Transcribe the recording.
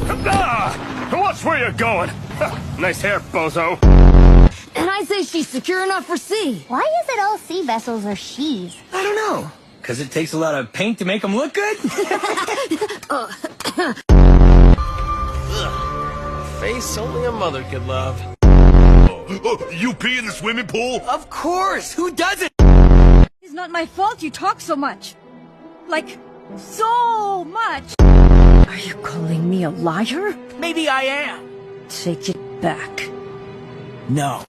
Watch where you're going. Nice hair, bozo. And I say she's secure enough for sea. Why is it all sea vessels or she's? I don't know. Because it takes a lot of paint to make them look good? Face only a mother could love. You pee in the swimming pool? Of course! Who doesn't? It's not my fault you talk so much. Like, so much. Are you calling me a liar? Maybe I am. Take it back. No.